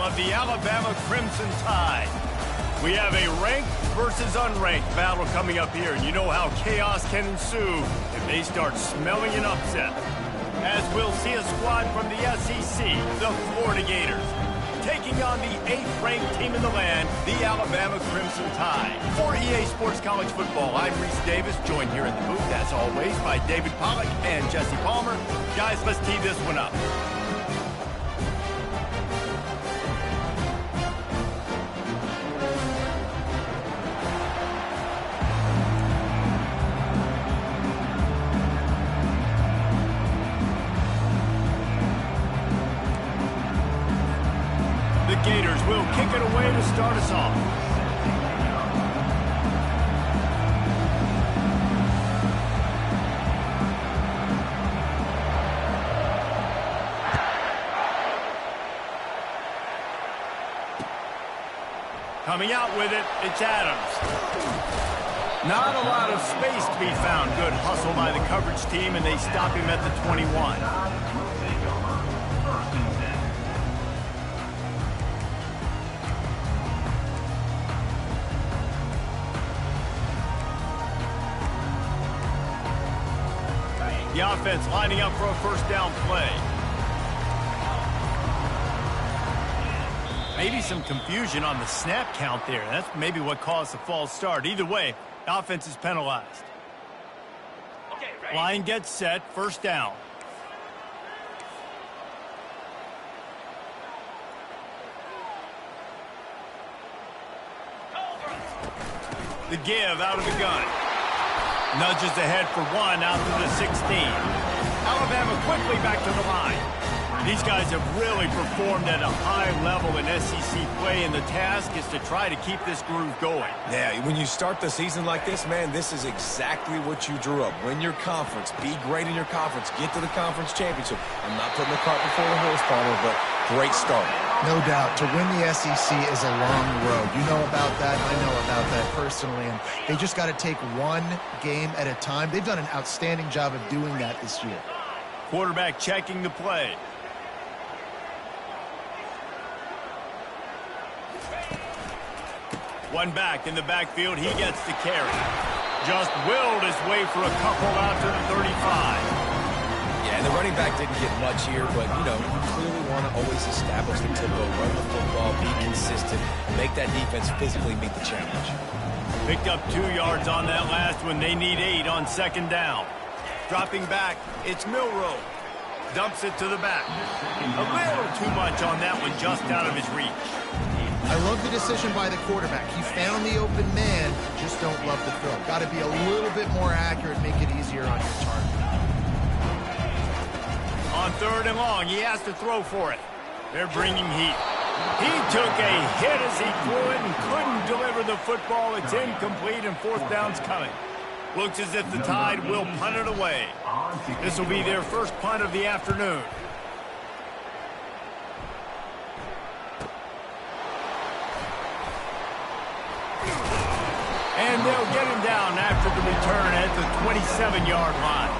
of the Alabama Crimson Tide. We have a ranked versus unranked battle coming up here, and you know how chaos can ensue if they start smelling an upset. As we'll see a squad from the SEC, the Florida Gators, taking on the 8th-ranked team in the land, the Alabama Crimson Tide. For EA Sports College Football, I'm Reese Davis, joined here in the booth, as always, by David Pollack and Jesse Palmer. Guys, let's tee this one up. The Gators will kick it away to start us off. Coming out with it, it's Adams. Not a lot of space to be found. Good hustle by the coverage team, and they stop him at the 21. The offense lining up for a first down play. Maybe some confusion on the snap count there. That's maybe what caused the false start. Either way, the offense is penalized. Line gets set, first down. The give out of the gun. Nudges ahead for one out to the 16. Alabama quickly back to the line. These guys have really performed at a high level in SEC play, and the task is to try to keep this groove going. Yeah, when you start the season like this, man, this is exactly what you drew up. Win your conference. Be great in your conference. Get to the conference championship. I'm not putting the cart before the horse, Palmer, but great start. No doubt. To win the SEC is a long road. You know about that. I know about that personally. And they just got to take one game at a time. They've done an outstanding job of doing that this year. Quarterback checking the play. One back in the backfield. He gets the carry. Just willed his way for a couple out to the 35. Yeah, and the running back didn't get much here, but, you know, you clearly want to always establish the tempo, run the football, be consistent, make that defense physically meet the challenge. Picked up 2 yards on that last one. They need 8 on second down. Dropping back, it's Milroe. Dumps it to the back. A little too much on that one, just out of his reach. I love the decision by the quarterback. He found the open man, just don't love the throw. Got to be a little bit more accurate, make it easier on your target. On third and long, he has to throw for it. They're bringing heat. He took a hit as he threw it and couldn't deliver the football. It's incomplete, and fourth down's coming. Looks as if the Tide will punt it away. This will be their first punt of the afternoon. And they'll get him down after the return at the 27-yard line.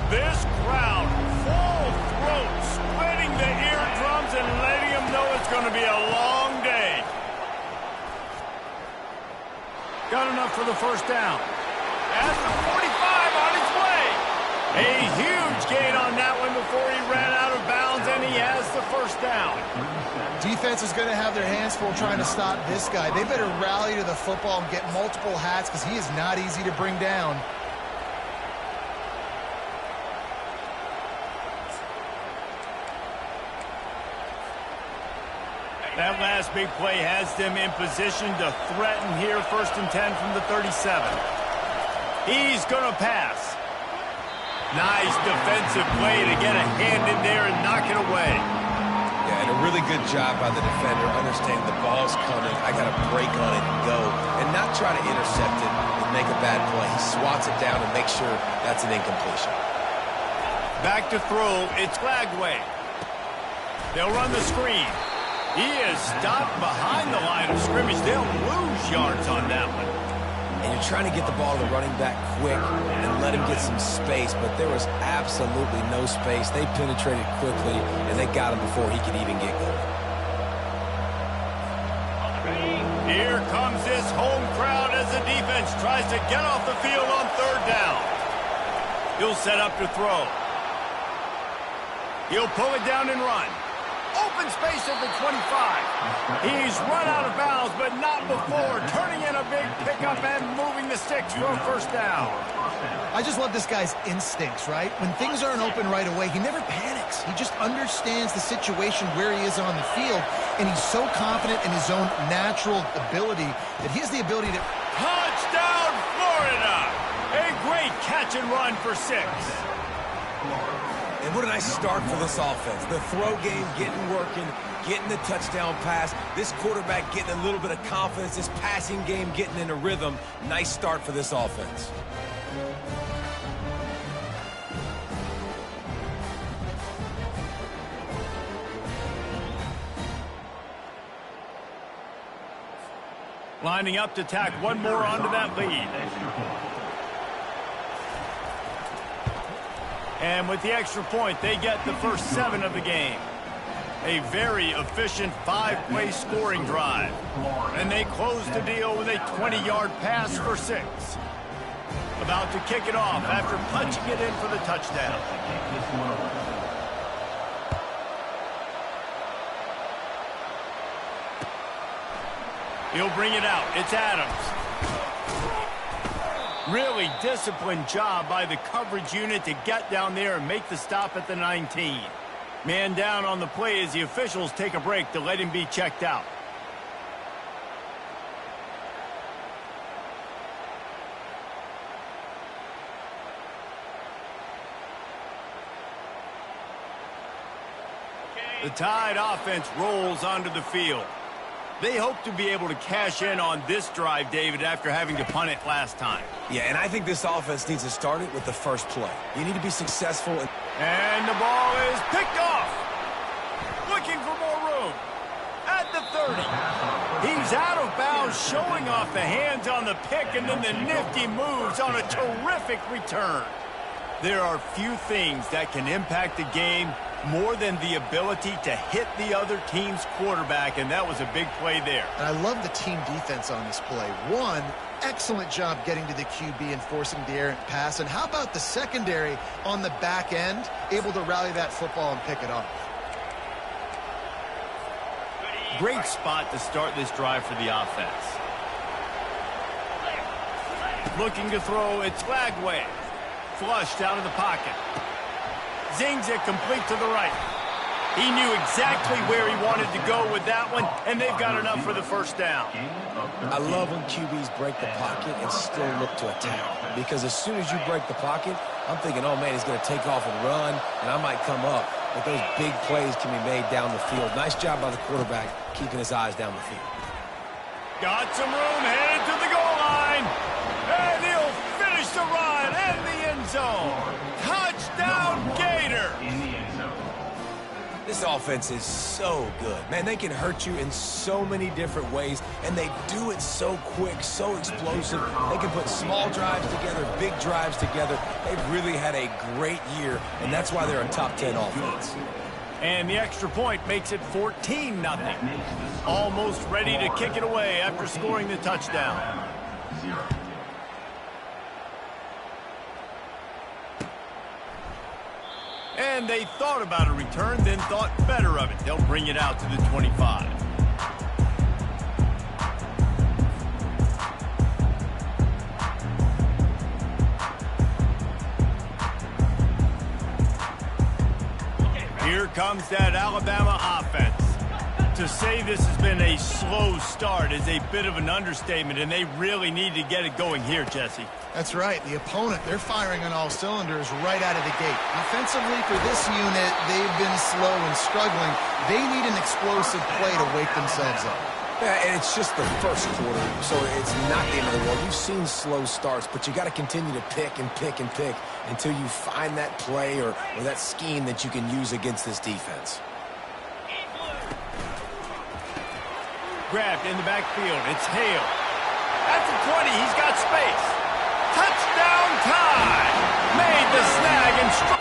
This crowd, full throat, splitting the eardrums and letting them know it's going to be a long day. Got enough for the first down. As the 45 on its way. A huge gain on that one before he ran out of bounds, and he has the first down. Defense is going to have their hands full trying to stop this guy. They better rally to the football and get multiple hats because he is not easy to bring down. That last big play has them in position to threaten here, 1st and 10 from the 37. He's going to pass. Nice defensive play to get a hand in there and knock it away. Yeah, and a really good job by the defender, understanding the ball's coming, I got to break on it and go, and not try to intercept it and make a bad play. He swats it down and makes sure that's an incompletion. Back to throw, it's Lagway. They'll run the screen. He is stopped behind the line of scrimmage. They'll lose yards on that one. And you're trying to get the ball to the running back quick and let him get some space, but there was absolutely no space. They penetrated quickly, and they got him before he could even get going. Here comes this home crowd as the defense tries to get off the field on third down. He'll set up to throw. He'll pull it down and run. Open space at the 25. He's run out of bounds, but not before turning in a big pickup and moving the sticks for a first down. I just love this guy's instincts, right? When things aren't open right away, he never panics. He just understands the situation where he is on the field, and he's so confident in his own natural ability that he has the ability to... Touchdown, Florida! A great catch and run for 6. And what a nice start for this offense. The throw game getting working, getting the touchdown pass. This quarterback getting a little bit of confidence. This passing game getting in a rhythm. Nice start for this offense. Lining up to tack one more onto that lead. And with the extra point, they get the first 7 of the game. A very efficient 5-play scoring drive. And they close the deal with a 20-yard pass for 6. About to kick it off after punching it in for the touchdown. He'll bring it out. It's Adams. Really disciplined job by the coverage unit to get down there and make the stop at the 19. Man down on the play as the officials take a break to let him be checked out. The Tide offense rolls onto the field. They hope to be able to cash in on this drive, David, after having to punt it last time. Yeah, and I think this offense needs to start it with the first play. You need to be successful. And the ball is picked off. Looking for more room. At the 30. He's out of bounds, showing off the hands on the pick, and then the nifty moves on a terrific return. There are few things that can impact a game more than the ability to hit the other team's quarterback, and that was a big play there. And I love the team defense on this play. One, excellent job getting to the QB and forcing the errant pass. And how about the secondary on the back end, able to rally that football and pick it off? Great spot to start this drive for the offense. Looking to throw, it's Lagway. Flushed out of the pocket. Zings it complete to the right. He knew exactly where he wanted to go with that one, and they've got enough for the first down. I love when QBs break the pocket and still look to attack. Because as soon as you break the pocket, I'm thinking, oh, man, he's going to take off and run, and I might come up. But those big plays can be made down the field. Nice job by the quarterback keeping his eyes down the field. Got some room, headed to the goal line. And he'll finish the run in the end zone. Touchdown, Gator. This offense is so good. Man, they can hurt you in so many different ways, and they do it so quick, so explosive. They can put small drives together, big drives together. They've really had a great year, and that's why they're a top 10 offense. And the extra point makes it 14-0. Almost ready to kick it away after scoring the touchdown. And they thought about a return, then thought better of it. They'll bring it out to the 25. Here comes that Alabama offense. To say this has been a slow start is a bit of an understatement, and they really need to get it going here, Jesse. That's right. The opponent, they're firing on all cylinders right out of the gate. Offensively, for this unit, they've been slow and struggling. They need an explosive play to wake themselves up. Yeah, and it's just the first quarter, so it's not the end of the world. You've seen slow starts, but you got to continue to pick and pick and pick until you find that play or that scheme that you can use against this defense. Grabbed in the backfield. It's Hale. At the 20, he's got space. Touchdown time! Made the snag and struck.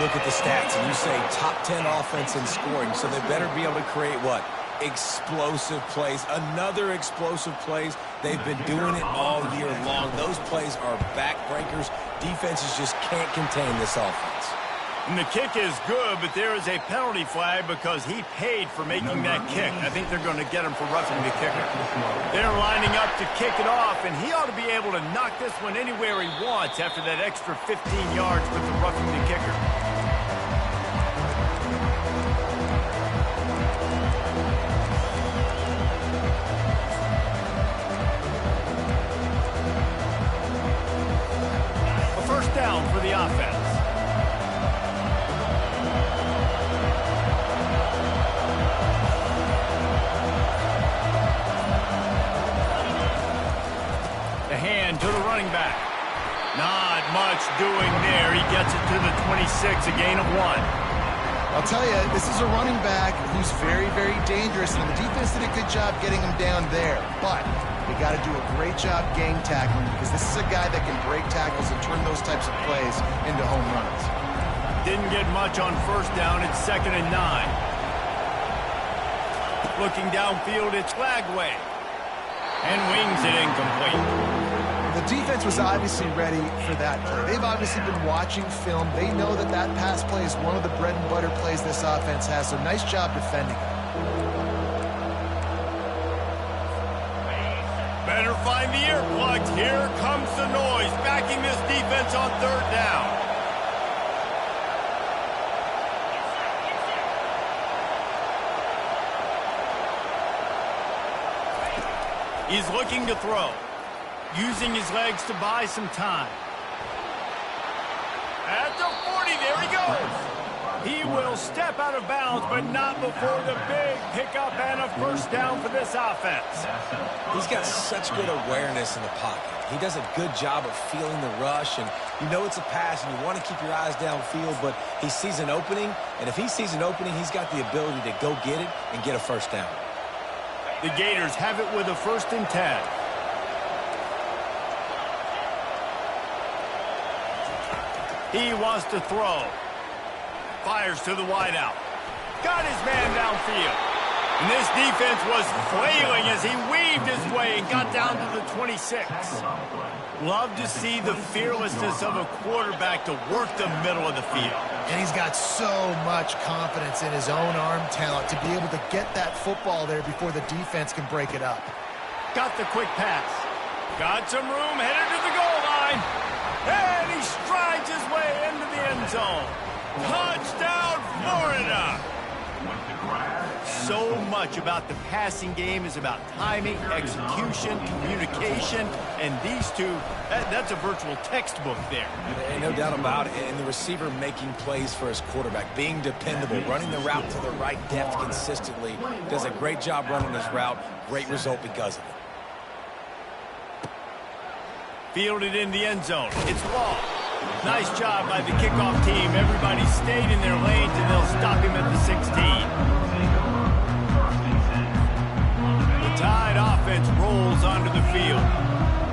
Look at the stats and you say top 10 offense in scoring, so they better be able to create what? Explosive plays. Another explosive plays. They've been doing it all year long. Those plays are backbreakers. Defenses just can't contain this offense. And the kick is good, but there is a penalty flag because he paid for making that kick. I think they're going to get him for roughing the kicker. They're lining up to kick it off, and he ought to be able to knock this one anywhere he wants after that extra 15 yards with the roughing the kicker. A first down for the offense. To the running back. Not much doing there. He gets it to the 26, a gain of 1. I'll tell you, this is a running back who's very, very dangerous, and the defense did a good job getting him down there. But they got to do a great job gang tackling because this is a guy that can break tackles and turn those types of plays into home runs. Didn't get much on first down. It's 2nd and 9. Looking downfield, it's Flagway. And wings it incomplete. The defense was obviously ready for that play. They've obviously been watching film. They know that that pass play is one of the bread and butter plays this offense has, so nice job defending it. Better find the earplugs. Here comes the noise, backing this defense on 3rd down. He's looking to throw. Using his legs to buy some time. At the 40, there he goes. He will step out of bounds, but not before the big pickup and a first down for this offense. He's got such good awareness in the pocket. He does a good job of feeling the rush, and you know it's a pass, and you want to keep your eyes downfield, but he sees an opening, and if he sees an opening, he's got the ability to go get it and get a first down. The Gators have it with a 1st and 10. He wants to throw. Fires to the wideout. Got his man downfield. And this defense was flailing as he weaved his way and got down to the 26. Love to see the fearlessness of a quarterback to work the middle of the field. And he's got so much confidence in his own arm talent to be able to get that football there before the defense can break it up. Got the quick pass. Got some room, headed to the goal line. And he strides his way into the end zone. Touchdown, Florida! So much about the passing game is about timing, execution, communication, and these two, that's a virtual textbook there. No doubt about it. And the receiver making plays for his quarterback, being dependable, running the route to the right depth consistently, does a great job running his route. Great result because of it. Fielded in the end zone. It's Law. Nice job by the kickoff team. Everybody stayed in their lanes, and they'll stop him at the 16. The Tide offense rolls onto the field.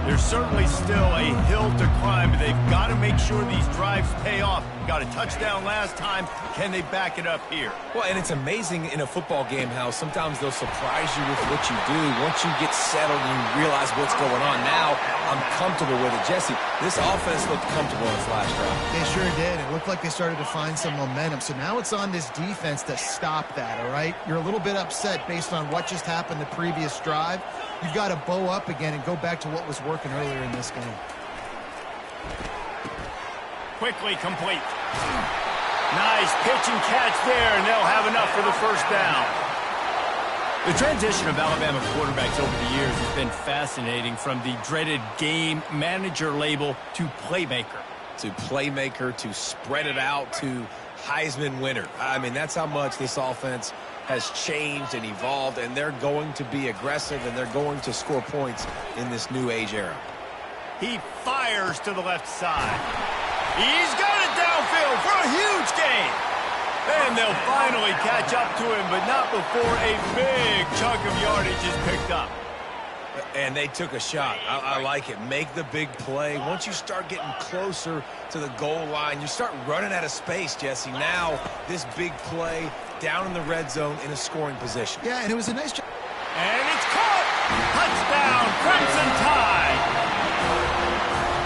There's certainly still a hill to climb, but they've got to make sure these drives pay off. Got a touchdown last time. Can they back it up here? Well, and it's amazing in a football game how sometimes they'll surprise you with what you do. Once you get settled and you realize what's going on, now I'm comfortable with it. Jesse, this offense looked comfortable in its last drive. They sure did. It looked like they started to find some momentum. So now it's on this defense to stop that, all right? You're a little bit upset based on what just happened the previous drive. You've got to bow up again and go back to what was working earlier in this game. Quickly complete. Nice pitch and catch there, and they'll have enough for the first down. The transition of Alabama quarterbacks over the years has been fascinating, from the dreaded game manager label to playmaker. To playmaker, to spread it out, to Heisman winner. I mean, that's how much this offense has changed and evolved, and they're going to be aggressive, and they're going to score points in this new age era. He fires to the left side. He's got it downfield for a huge gain. And they'll finally catch up to him, but not before a big chunk of yardage is picked up. And they took a shot. I like it. Make the big play. Once you start getting closer to the goal line, you start running out of space, Jesse. Now, this big play down in the red zone in a scoring position. Yeah, and it was a nice job. And it's caught! Touchdown, Crimson Tide!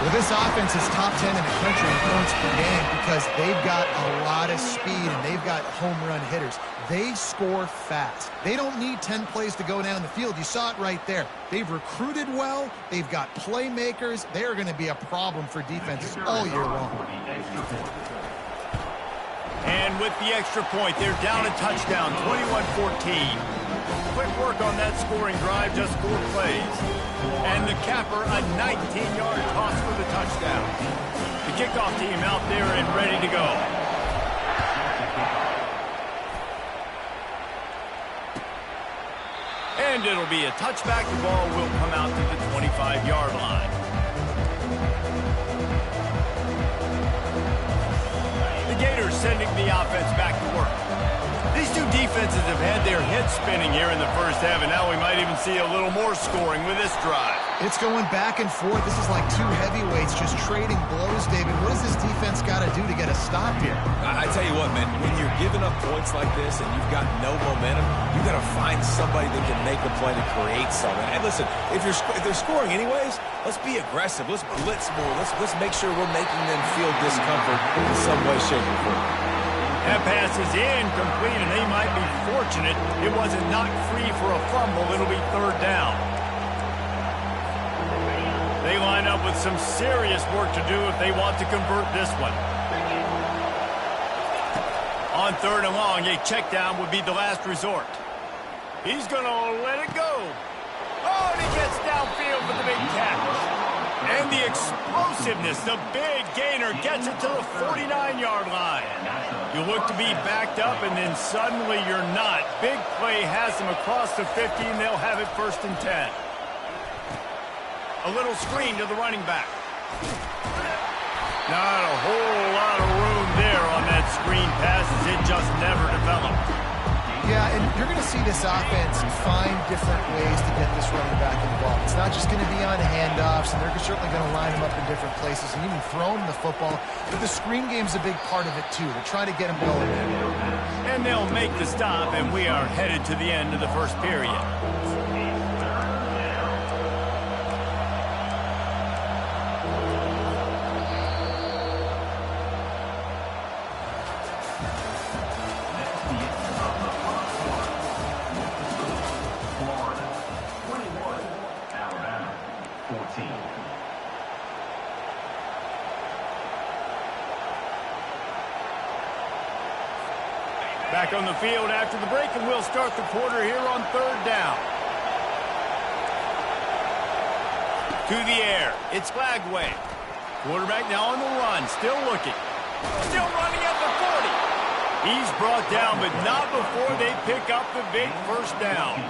Well, this offense is top 10 in the country in points per game because they've got a lot of speed and they've got home run hitters. They score fast. They don't need 10 plays to go down the field. You saw it right there. They've recruited well. They've got playmakers. They are going to be a problem for defenses all year long. And with the extra point, they're down a touchdown, 21-14. Quick work on that scoring drive, just 4 plays. And the capper, a 19-yard toss for the touchdown. The kickoff team out there and ready to go. And it'll be a touchback. The ball will come out to the 25-yard line. The Gators sending the offense back to work. These two defenses have had their heads spinning here in the first half, and now we might even see a little more scoring with this drive. It's going back and forth. This is like two heavyweights just trading blows, David. What does this defense got to do to get a stop here? I tell you what, man, when you're giving up points like this and you've got no momentum, you got to find somebody that can make a play to create something. And listen, if they're scoring anyways, let's be aggressive. Let's blitz more. Let's make sure we're making them feel discomfort in some way, shape, or form. That pass is incomplete, and they might be fortunate it wasn't knocked free for a fumble. It'll be third down. They line up with some serious work to do if they want to convert this one. On third and long, a check down would be the last resort. He's going to let it go. Oh, and he gets downfield with the big catch. And the explosiveness, the big gainer gets it to the 49-yard line. You look to be backed up, and then suddenly you're not. Big play has them across the 50, and they'll have it 1st and 10. A little screen to the running back. Not a whole lot of room there on that screen pass, as it just never developed. Yeah, and you're going to see this offense find different ways to get this running back involved. It's not just going to be on handoffs, and they're certainly going to line him up in different places and even throw him the football. But the screen game's a big part of it, too. They're trying to get him going. And they'll make the stop, and we are headed to the end of the first period. Back on the field after the break, and we'll start the quarter here on third down. To the air. It's Flagway. Quarterback now on the run. Still looking. Still running at the 40. He's brought down, but not before they pick up the big first down.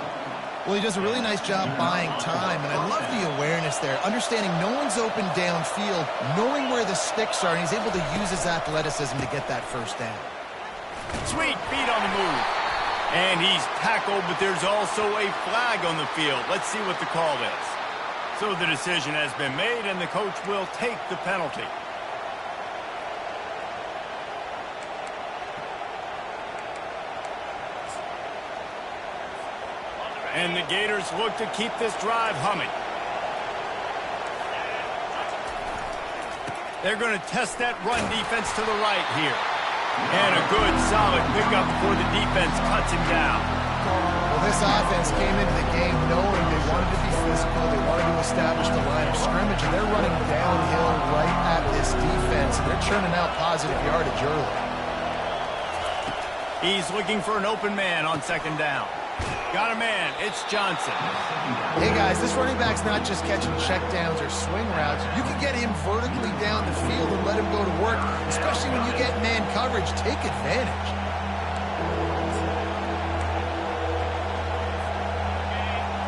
Well, he does a really nice job buying time, and I love the awareness there, understanding no one's open downfield, knowing where the sticks are, and he's able to use his athleticism to get that first down. Sweet feet on the move. And he's tackled, but there's also a flag on the field. Let's see what the call is. So the decision has been made, and the coach will take the penalty. And the Gators look to keep this drive humming. They're going to test that run defense to the right here. And a good, solid pickup before the defense cuts him down. Well, this offense came into the game knowing they wanted to be physical, they wanted to establish the line of scrimmage, and they're running downhill right at this defense, and they're churning out positive yardage early. He's looking for an open man on second down. Got a man. It's Johnson. Hey, guys, this running back's not just catching checkdowns or swing routes. You can get him vertically down the field and let him go to work, especially when you get man coverage. Take advantage.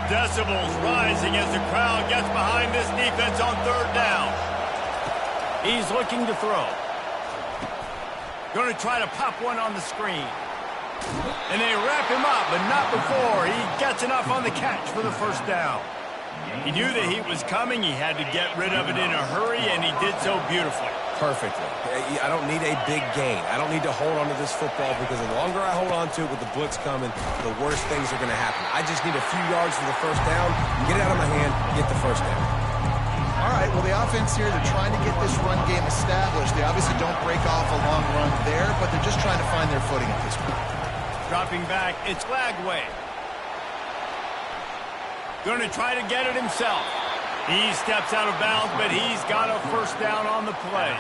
Decibels rising as the crowd gets behind this defense on third down. He's looking to throw. Going to try to pop one on the screen. And they wrap him up, but not before he gets enough on the catch for the first down. He knew the heat was coming. He had to get rid of it in a hurry, and he did so beautifully. Perfectly. I don't need a big gain. I don't need to hold on to this football because the longer I hold on to it with the blitz coming, the worse things are going to happen. I just need a few yards for the first down, get it out of my hand, get the first down. All right, well, the offense here, they're trying to get this run game established. They obviously don't break off a long run there, but they're just trying to find their footing at this point. Dropping back, it's Lagway. Going to try to get it himself. He steps out of bounds, but he's got a first down on the play.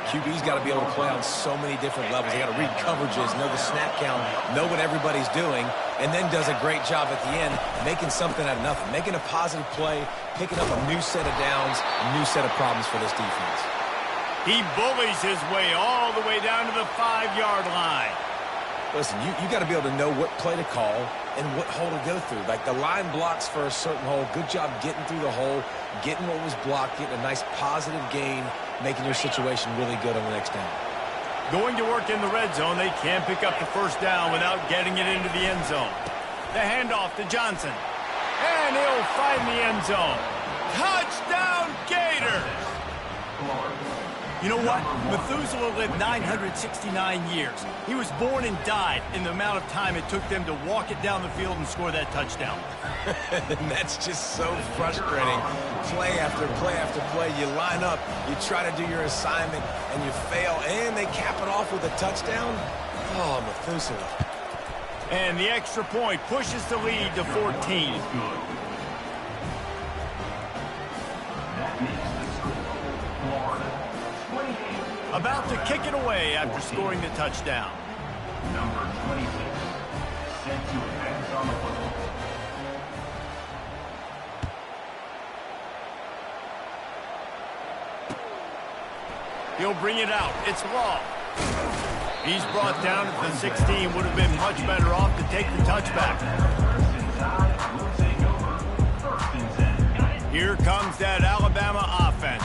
QB's got to be able to play on so many different levels. They got to read coverages, know the snap count, know what everybody's doing, and then does a great job at the end making something out of nothing, making a positive play, picking up a new set of downs, a new set of problems for this defense. He bullies his way all the way down to the 5-yard line. Listen, you got to be able to know what play to call and what hole to go through. Like the line blocks for a certain hole. Good job getting through the hole, getting what was blocked, getting a nice positive gain, making your situation really good on the next down. Going to work in the red zone. They can't pick up the first down without getting it into the end zone. The handoff to Johnson. And he'll find the end zone. Touchdown, Gators! You know what? Methuselah lived 969 years. He was born and died in the amount of time it took them to walk it down the field and score that touchdown. And that's just so frustrating. Play after play after play. You line up, you try to do your assignment, and you fail, and they cap it off with a touchdown? Oh, Methuselah. And the extra point pushes the lead to 14. About to kick it away after scoring the touchdown. Number 26, sent to advance on the football. He'll bring it out. It's Law. He's brought down at the 16. Would have been much better off to take the touchback. Here comes that Alabama offense.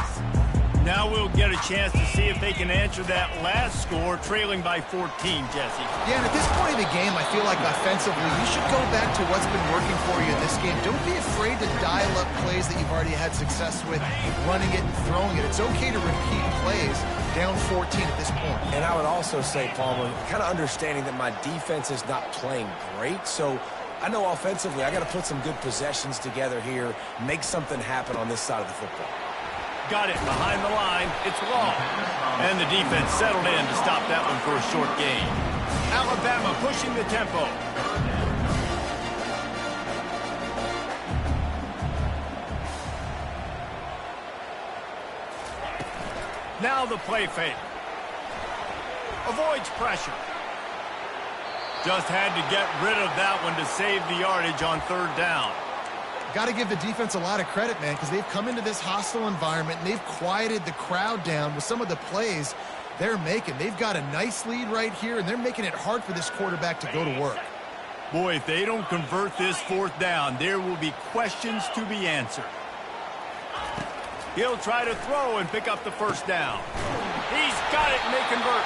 Now we'll get a chance to see if they can answer that last score, trailing by 14, Jesse. Yeah, and at this point in the game, I feel like offensively, you should go back to what's been working for you in this game. Don't be afraid to dial up plays that you've already had success with, running it and throwing it. It's okay to repeat plays down 14 at this point. And I would also say, Palmer, kind of understanding that my defense is not playing great, so I know offensively I got to put some good possessions together here, make something happen on this side of the football. Got it behind the line. It's Law. And the defense settled in to stop that one for a short gain. Alabama pushing the tempo. Now the play fake. Avoids pressure. Just had to get rid of that one to save the yardage on third down. Got to give the defense a lot of credit, man, because they've come into this hostile environment and they've quieted the crowd down with some of the plays they're making. They've got a nice lead right here, and they're making it hard for this quarterback to go to work. Boy, if they don't convert this fourth down, there will be questions to be answered. He'll try to throw and pick up the first down. He's got it, and they convert.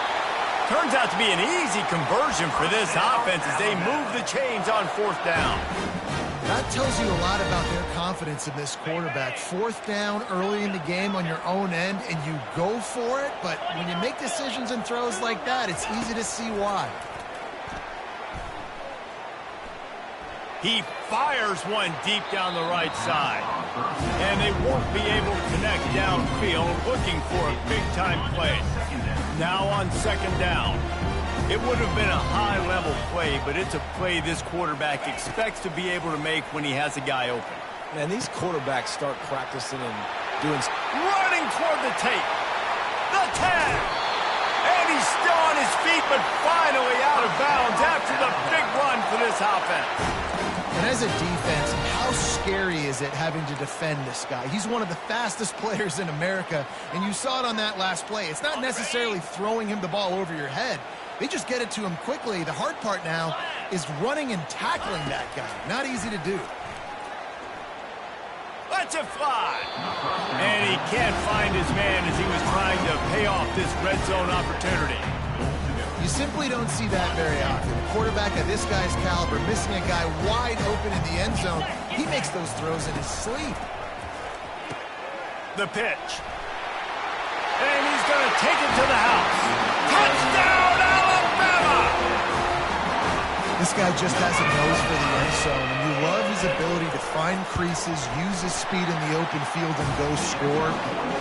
Turns out to be an easy conversion for this offense as they move the chains on fourth down. That tells you a lot about their confidence in this quarterback. Fourth down early in the game on your own end, and you go for it, but when you make decisions and throws like that, it's easy to see why. He fires one deep down the right side. And they won't be able to connect downfield, looking for a big-time play. Now on second down. It would have been a high-level play, but it's a play this quarterback expects to be able to make when he has a guy open. Man, these quarterbacks start practicing and doing... Running toward the tape. The tag. And he's still on his feet, but finally out of bounds after the big run for this offense. And as a defense, how scary is it having to defend this guy? He's one of the fastest players in America, and you saw it on that last play. It's not necessarily throwing him the ball over your head. They just get it to him quickly. The hard part now is running and tackling that guy. Not easy to do. Lets it fly. And he can't find his man as he was trying to pay off this red zone opportunity. You simply don't see that very often. A quarterback of this guy's caliber missing a guy wide open in the end zone. He makes those throws in his sleep. The pitch. And he's going to take it to the house. Touchdown, Alabama! This guy just has a nose for the end zone, and you love his ability to find creases, use his speed in the open field, and go score.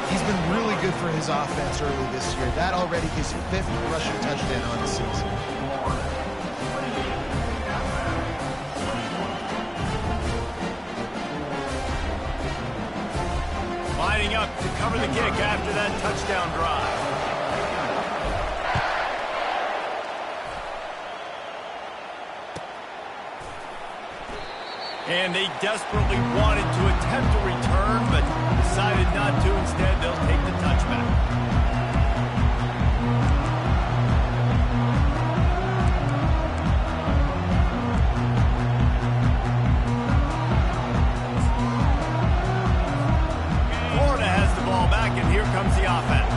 He's been really good for his offense early this year. That already his 5th rushing touchdown on the season. Lining up to cover the kick after that touchdown drive. And they desperately wanted to attempt a return, but decided not to. Instead, they'll take the touchback. Florida has the ball back, and here comes the offense.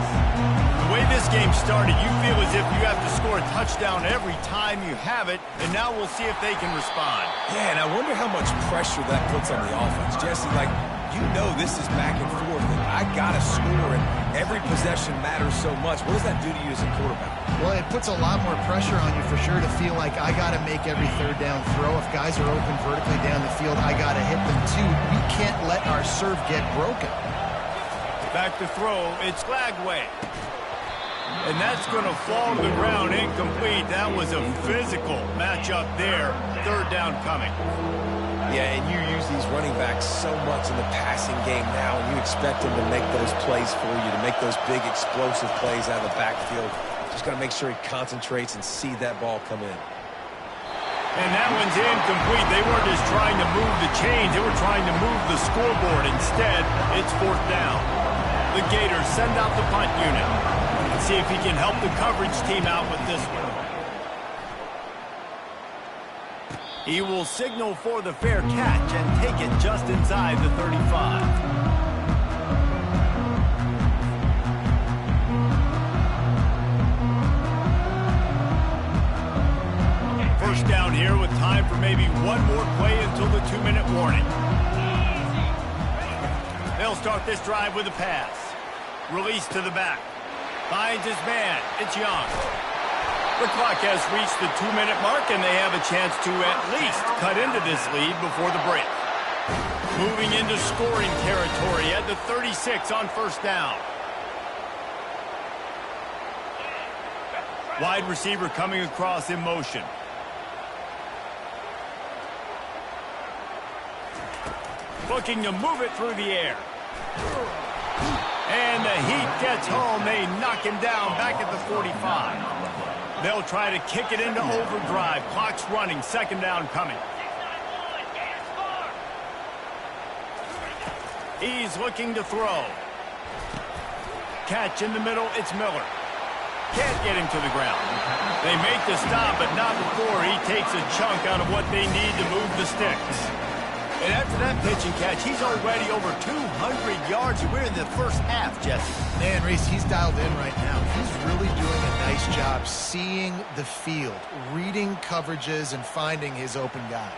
The way this game started, you feel as if you have to score a touchdown every time you have it, and now we'll see if they can respond. Yeah, and I wonder how much pressure that puts on the offense. Jesse, like, you know this is back and forth, and I got to score, and every possession matters so much. What does that do to you as a quarterback? Well, it puts a lot more pressure on you for sure to feel like I got to make every third down throw. If guys are open vertically down the field, I got to hit them too. We can't let our serve get broken. Back to throw, it's Glagway. And that's going to fall to the ground incomplete. That was a physical matchup there. Third down coming. Yeah, and you use these running backs so much in the passing game now, and you expect them to make those plays for you, to make those big explosive plays out of the backfield. Just got to make sure he concentrates and see that ball come in. And that one's incomplete. They weren't just trying to move the chains. They were trying to move the scoreboard. Instead, it's fourth down. The Gators send out the punt unit. Let's see if he can help the coverage team out with this one. He will signal for the fair catch and take it just inside the 35. First down here with time for maybe one more play until the 2-minute warning. They'll start this drive with a pass. Release to the back. Finds his man. It's Young. The clock has reached the 2-minute mark, and they have a chance to at least cut into this lead before the break. Moving into scoring territory at the 36 on first down. Wide receiver coming across in motion. Looking to move it through the air. And the heat gets home. They knock him down back at the 45. They'll try to kick it into overdrive. Clock's running. Second down coming. He's looking to throw. Catch in the middle. It's Miller. Can't get him to the ground. They make the stop, but not before he takes a chunk out of what they need to move the sticks. And after that pitch and catch, he's already over 200 yards. We're in the first half, Jesse. Man, Reese, he's dialed in right now. He's really doing a nice job seeing the field, reading coverages, and finding his open guy.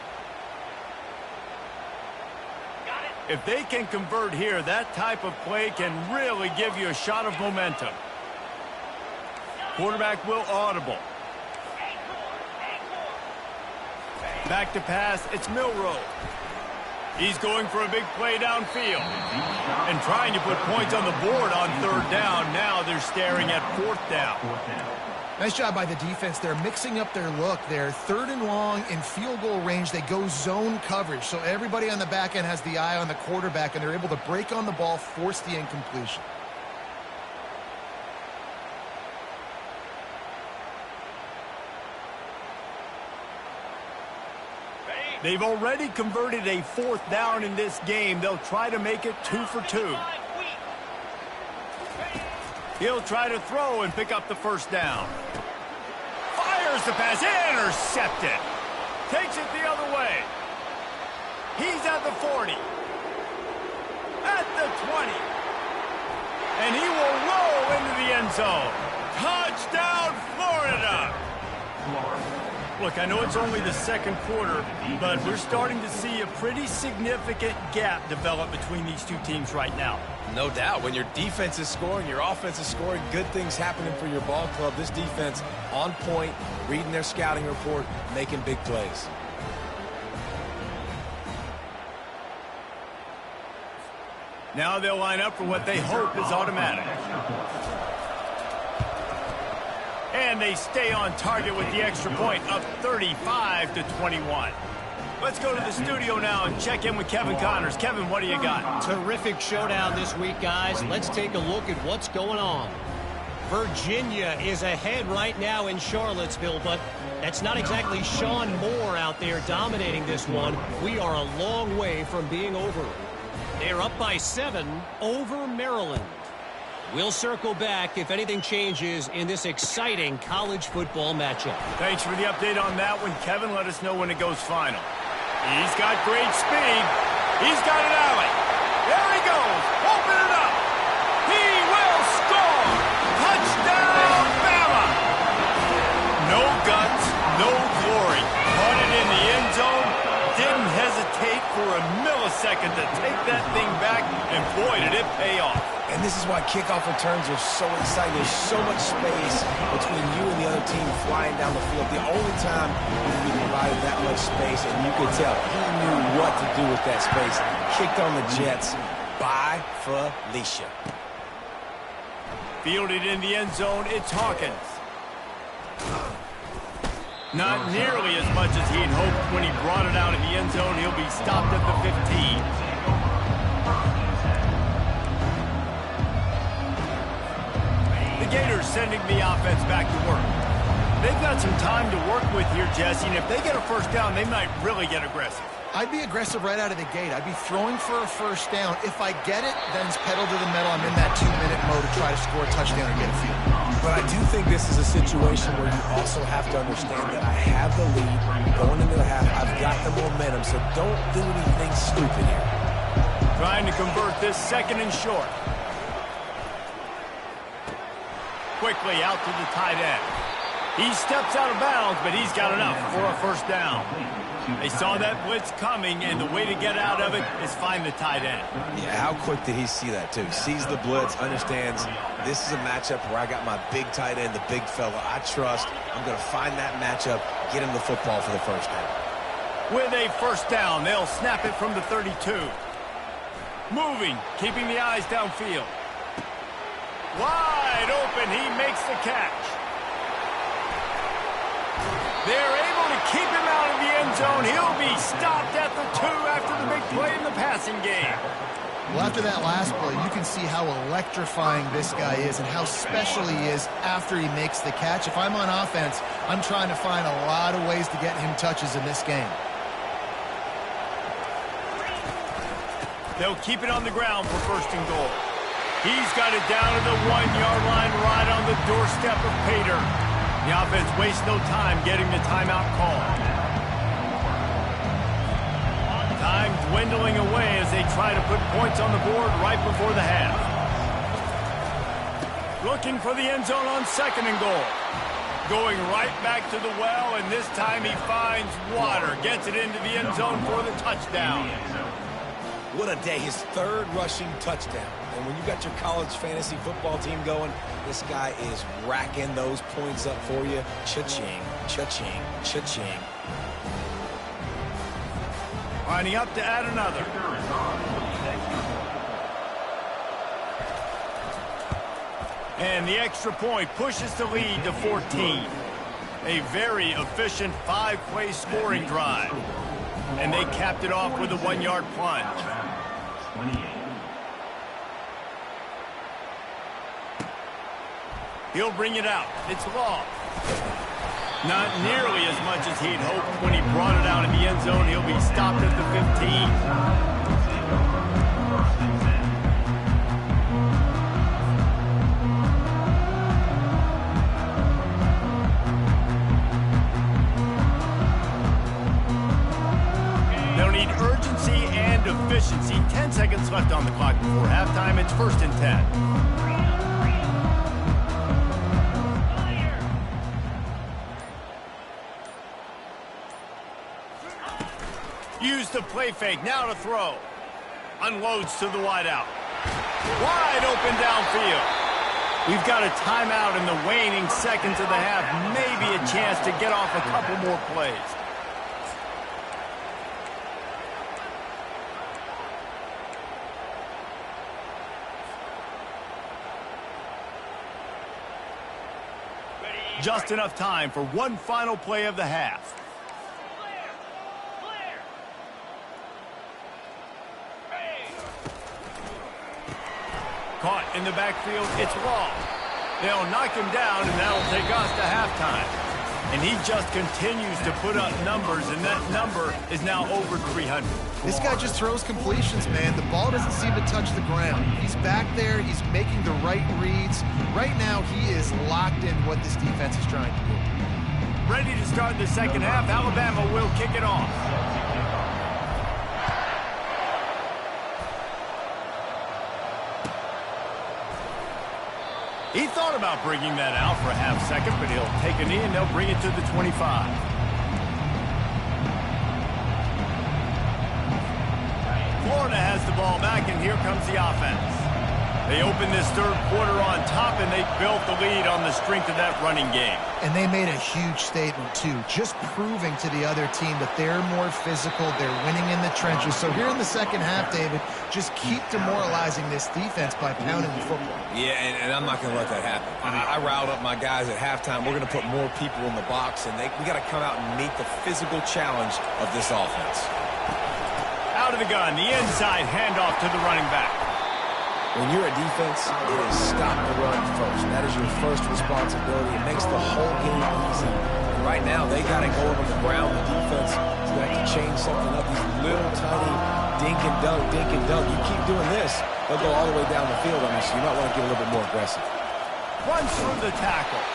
If they can convert here, that type of play can really give you a shot of momentum. Quarterback will audible. Back to pass, it's Milroe. He's going for a big play downfield and trying to put points on the board on third down. Now they're staring at fourth down. Nice job by the defense. They're mixing up their look. They're third and long in field goal range. They go zone coverage. So everybody on the back end has the eye on the quarterback, and they're able to break on the ball, force the incompletion. They've already converted a fourth down in this game. They'll try to make it 2 for 2. He'll try to throw and pick up the first down. Fires the pass, intercepted. Takes it the other way. He's at the 40. At the 20. And he will roll into the end zone. Touchdown, Florida! Look, I know it's only the second quarter, but we're starting to see a pretty significant gap develop between these two teams right now. No doubt. When your defense is scoring, your offense is scoring, good things happening for your ball club. This defense on point, reading their scouting report, making big plays. Now they'll line up for what they hope is automatic. And they stay on target with the extra point, up 35-21. Let's go to the studio now and check in with Kevin Connors. Kevin, what do you got? Terrific showdown this week, guys. Let's take a look at what's going on. Virginia is ahead right now in Charlottesville, but that's not exactly Sean Moore out there dominating this one. We are a long way from being over. They're up by 7 over Maryland. We'll circle back if anything changes in this exciting college football matchup. Thanks for the update on that one, Kevin. Let us know when it goes final. He's got great speed. He's got an alley. There he goes. Open it up. He will score. Touchdown, Bama. No guts, no glory. Caught it in the end zone. Didn't hesitate for a millisecond to take that thing back, and boy, did it pay off. And this is why kickoff returns are so exciting. There's so much space between you and the other team flying down the field. The only time we provided that much space, and you could tell he knew what to do with that space. Kicked on the Jets by Felicia. Fielded in the end zone, it's Hawkins. Not nearly as much as he'd hoped when he brought it out in the end zone. He'll be stopped at the 15. The Gators sending the offense back to work. They've got some time to work with here, Jesse, and if they get a first down, they might really get aggressive. I'd be aggressive right out of the gate. I'd be throwing for a first down. If I get it, then it's pedal to the metal. I'm in that 2-minute mode to try to score a touchdown or get a field. But I do think this is a situation where you also have to understand that I have the lead going into the half. I've got the momentum, so don't do anything stupid here. Trying to convert this second and short. Quickly out to the tight end. He steps out of bounds, but he's got enough for a first down. They saw that blitz coming, and the way to get out of it is find the tight end. Yeah, how quick did he see that, too? Sees the blitz, understands this is a matchup where I got my big tight end, the big fella I trust. I'm going to find that matchup, get him the football for the first down. With a first down, they'll snap it from the 32. Moving, keeping the eyes downfield. Wide open, he makes the catch. They're able to keep him out of the end zone. He'll be stopped at the 2 after the big play in the passing game. Well, after that last play, you can see how electrifying this guy is and how special he is after he makes the catch. If I'm on offense, I'm trying to find a lot of ways to get him touches in this game. They'll keep it on the ground for first and goal. He's got it down to the 1-yard line right on the doorstep of Pater. The offense wastes no time getting the timeout call. Time dwindling away as they try to put points on the board right before the half. Looking for the end zone on 2nd and goal. Going right back to the well, and this time he finds water. Gets it into the end zone for the touchdown. What a day. His 3rd rushing touchdown. And when you got your college fantasy football team going, this guy is racking those points up for you. Cha-ching, cha-ching, cha-ching. Lining up to add another. And the extra point pushes the lead to 14. A very efficient 5-play scoring drive. And they capped it off with a 1-yard plunge. 28. He'll bring it out. It's Law. Not nearly as much as he'd hoped when he brought it out in the end zone. He'll be stopped at the 15. Efficiency. 10 seconds left on the clock before halftime. It's 1st and 10. Use the play fake. Now to throw. Unloads to the wideout. Wide open downfield. We've got a timeout in the waning seconds of the half. Maybe a chance to get off a couple more plays. Just enough time for one final play of the half. Caught in the backfield, it's Law. They'll knock him down, and that'll take us to halftime. And he just continues to put up numbers, and that number is now over 300. This guy just throws completions, man. The ball doesn't seem to touch the ground. He's back there. He's making the right reads. Right now, he is locked in what this defense is trying to do. Ready to start the second half. Alabama will kick it off. He thought about bringing that out for a half second, but he'll take a knee and they'll bring it to the 25. Florida has the ball back, and here comes the offense. They open this third quarter on top, and they built the lead on the strength of that running game. And they made a huge statement, too, just proving to the other team that they're more physical, they're winning in the trenches. So here in the second half, David, just keep demoralizing this defense by pounding the football. Yeah, and I'm not going to let that happen. I riled up my guys at halftime. We're going to put more people in the box, and we got to come out and meet the physical challenge of this offense. Out of the gun, the inside handoff to the running back. When you're a defense, it is stop the run first. That is your first responsibility. It makes the whole game easy. And right now, they got to go over the ground. The defense is going to have to change something up. These little tiny dink and dunk, dink and dunk. You keep doing this, they'll go all the way down the field on you, so you might want to get a little bit more aggressive. Runs through the tackle.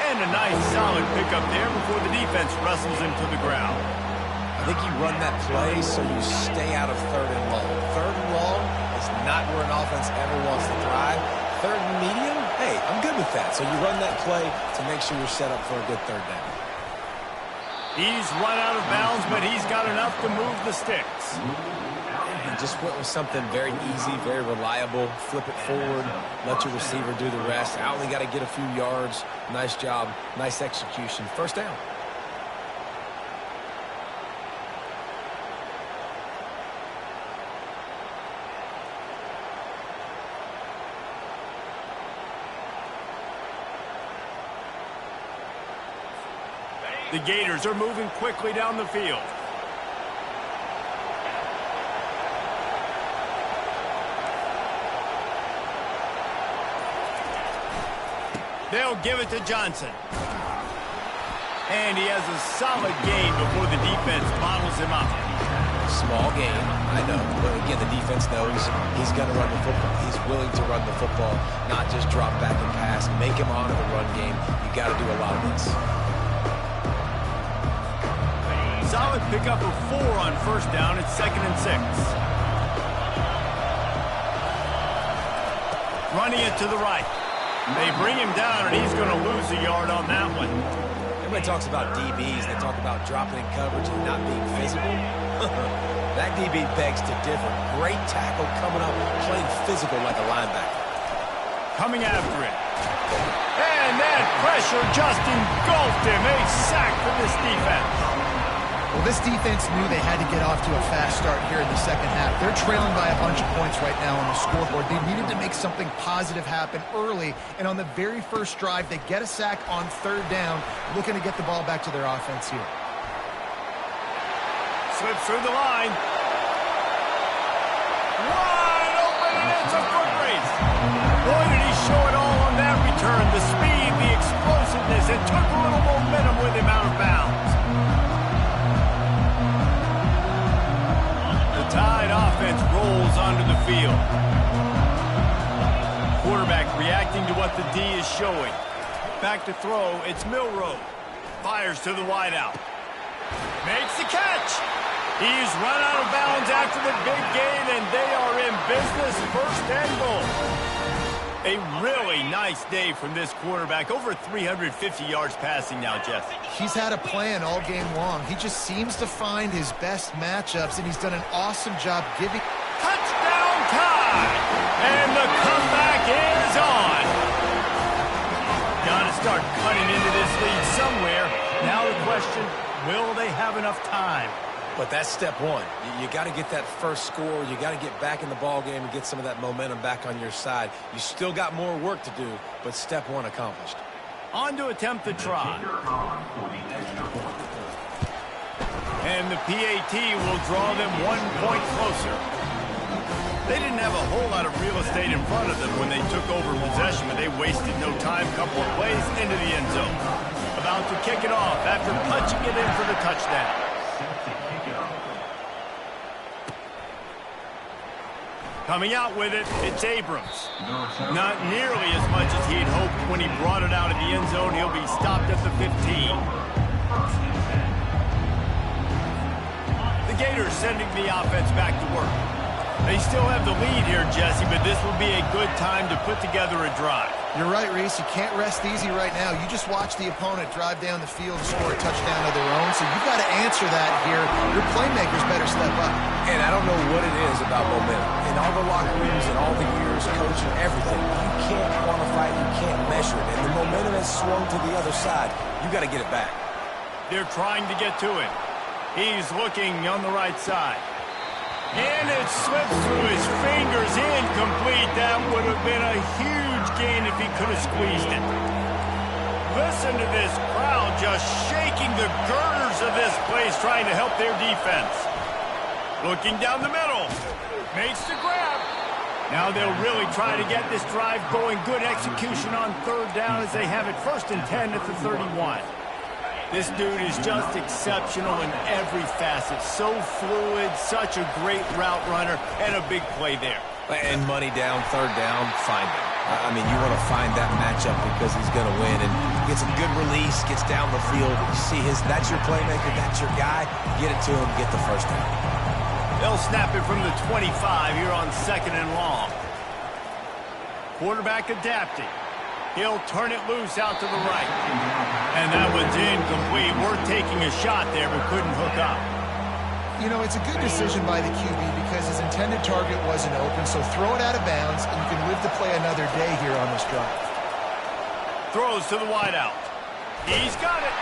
And a nice solid pickup there before the defense wrestles him to the ground. I think you run that play so you stay out of 3rd and long. 3rd and long is not where an offense ever wants to thrive. 3rd and medium, hey, I'm good with that. So you run that play to make sure you're set up for a good 3rd down. He's run out of bounds, but he's got enough to move the sticks. And just went with something very easy, very reliable. Flip it forward, let your receiver do the rest. I only got to get a few yards. Nice job, nice execution. 1st down. The Gators are moving quickly down the field. They'll give it to Johnson. And he has a solid gain before the defense bottles him up. Small game, I know. But again, the defense knows he's going to run the football. He's willing to run the football, not just drop back and pass. Make him honor the run game. You got to do a lot of this. Solid pickup of 4 on first down. It's 2nd and 6. Running it to the right. They bring him down, and he's going to lose a yard on that one. Everybody talks about DBs. They talk about dropping in coverage and not being physical. That DB begs to differ. Great tackle coming up, playing physical like a linebacker. Coming after it. And that pressure just engulfed him. A sack for this defense. Well, this defense knew they had to get off to a fast start here in the second half. They're trailing by a bunch of points right now on the scoreboard. They needed to make something positive happen early, and on the very first drive, they get a sack on 3rd down, looking to get the ball back to their offense here. Slips through the line. Wide open, and it's a foot race. Boy, did he show it all on that return. The speed, the explosiveness, and took a little momentum with him out of bounds. Tide offense rolls onto the field. Quarterback reacting to what the D is showing. Back to throw, it's Milroe. Fires to the wideout. Makes the catch. He's run out of bounds after the big gain, and they are in business. 1st and goal. A really nice day from this quarterback. Over 350 yards passing now, Jeff. He's had a plan all game long. He just seems to find his best matchups, and he's done an awesome job giving. Touchdown time! And the comeback is on. Got to start cutting into this lead somewhere. Now the question, will they have enough time? But that's step one. You got to get that first score. You got to get back in the ball game and get some of that momentum back on your side. You still got more work to do, but step one accomplished. On to attempt the try. And the PAT will draw them 1 point closer. They didn't have a whole lot of real estate in front of them when they took over possession, but they wasted no time. Couple of plays into the end zone. About to kick it off after punching it in for the touchdown. Coming out with it, it's Abrams. Not nearly as much as he had hoped when he brought it out of the end zone. He'll be stopped at the 15. The Gators sending the offense back to work. They still have the lead here, Jesse, but this will be a good time to put together a drive. You're right, Reese. You can't rest easy right now. You just watch the opponent drive down the field and score a touchdown of their own, so you've got to answer that here. Your playmakers better step up. And I don't know what it is about momentum. In all the locker rooms and all the years coaching everything, you can't quantify it, you can't measure it. And the momentum has swung to the other side. You got to get it back. They're trying to get to it. He's looking on the right side. And it slips through his fingers, incomplete. That would have been a huge gain if he could have squeezed it. Listen to this crowd just shaking the girders of this place, trying to help their defense. Looking down the middle. Makes the grab. Now they'll really try to get this drive going. Good execution on 3rd down as they have it 1st and 10 at the 31. This dude is just exceptional in every facet. So fluid, such a great route runner, and a big play there. And money down, 3rd down, find him. I mean, you want to find that matchup because he's going to win. And gets a good release, gets down the field. You see that's your playmaker, that's your guy. Get it to him, get the 1st down. They'll snap it from the 25 here on 2nd and long. Quarterback adapting. He'll turn it loose out to the right. And that one's incomplete. We're taking a shot there, but couldn't hook up. You know, it's a good decision by the QB because his intended target wasn't open, so throw it out of bounds, and you can live to play another day here on this drive. Throws to the wideout. He's got it.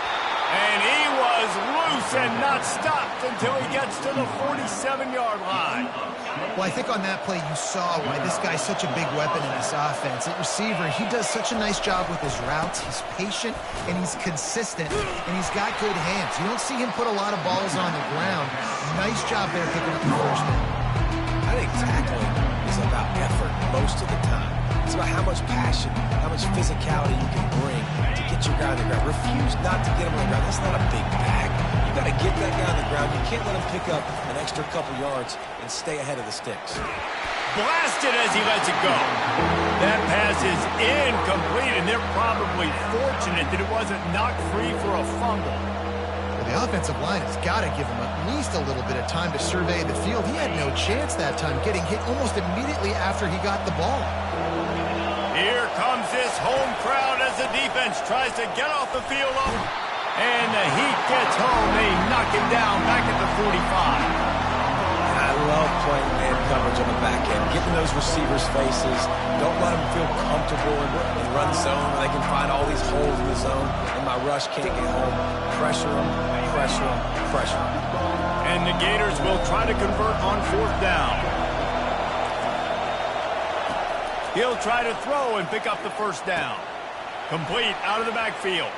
And he was loose and not stopped until he gets to the 47-yard line. Well, I think on that play you saw why this guy's such a big weapon in this offense. At receiver, he does such a nice job with his routes. He's patient, and he's consistent, and he's got good hands. You don't see him put a lot of balls on the ground. Nice job there picking up the 1st down. I think tackling is about effort most of the time. It's about how much passion, how much physicality you can bring to get your guy on the ground. Refuse not to get him on the ground. That's not a big bag. You got to get that guy on the ground. You can't let him pick up an extra couple yards and stay ahead of the sticks. Blasted as he lets it go. That pass is incomplete, and they're probably fortunate that it wasn't knocked free for a fumble. Well, the offensive line has got to give him at least a little bit of time to survey the field. He had no chance that time, getting hit almost immediately after he got the ball. Here comes this home crowd as the defense tries to get off the field. And the heat gets home. They knock him down back at the 45. I love playing man coverage on the back end, getting those receivers' faces. Don't let them feel comfortable in run zone where they can find all these holes in the zone, and my rush can't get home. Pressure them, pressure them, pressure them. And the Gators will try to convert on 4th down. He'll try to throw and pick up the 1st down. Complete out of the backfield.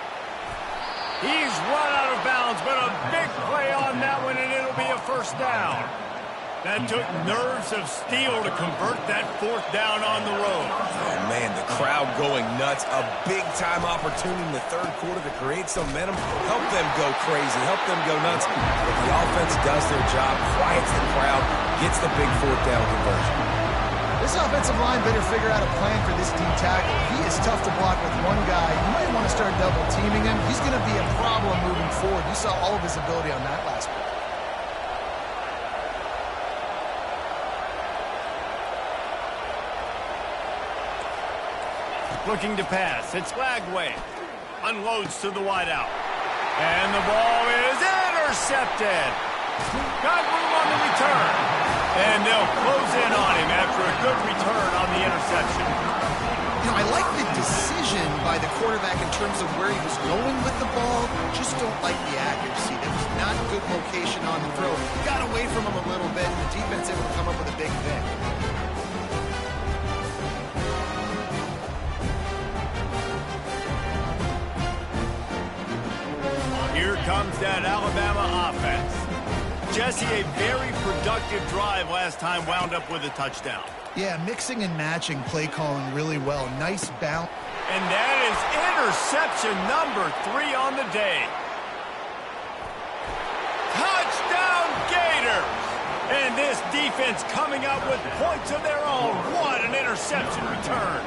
He's run out of bounds, but a big play on that one, and it'll be a 1st down. That took nerves of steel to convert that 4th down on the road. Oh, man, the crowd going nuts. A big-time opportunity in the 3rd quarter to create some momentum. Help them go crazy. Help them go nuts. But the offense does their job, quiets the crowd, gets the big 4th down conversion. This offensive line better figure out a plan for this D tackle. He is tough to block with one guy. You might want to start double-teaming him. He's going to be a problem moving forward. You saw all of his ability on that last play. Looking to pass. It's Lagway. Unloads to the wideout. And the ball is intercepted. Got room on the return. And they'll close in on him after a good return on the interception. You know, I like the decision by the quarterback in terms of where he was going with the ball. Just don't like the accuracy. There was not good location on the throw. He got away from him a little bit, and the defense able to come up with a big pick. Here comes that Alabama offense. Jesse, a very productive drive last time, wound up with a touchdown. Yeah, mixing and matching play calling really well. Nice bounce. And that is interception number 3 on the day. Touchdown Gators! And this defense coming up with points of their own. What an interception return.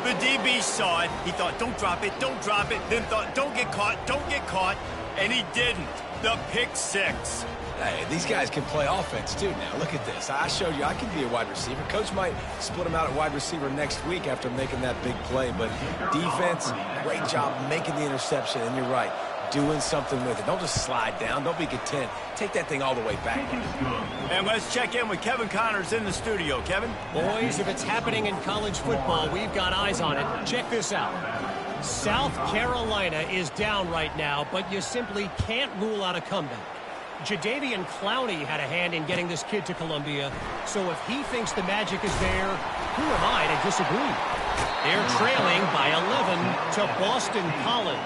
The DB saw it. He thought, don't drop it, don't drop it. Then thought, don't get caught, don't get caught. And he didn't. The pick 6. Hey, these guys can play offense, too, now. Look at this. I showed you I can be a wide receiver. Coach might split him out at wide receiver next week after making that big play. But defense, great job making the interception. And you're right, doing something with it. Don't just slide down. Don't be content. Take that thing all the way back. And let's check in with Kevin Connors in the studio. Kevin? Boys, if it's happening in college football, we've got eyes on it. Check this out. South Carolina is down right now, but you simply can't rule out a comeback. Jadeveon Clowney had a hand in getting this kid to Columbia, so if he thinks the magic is there, who am I to disagree? They're trailing by 11 to Boston College.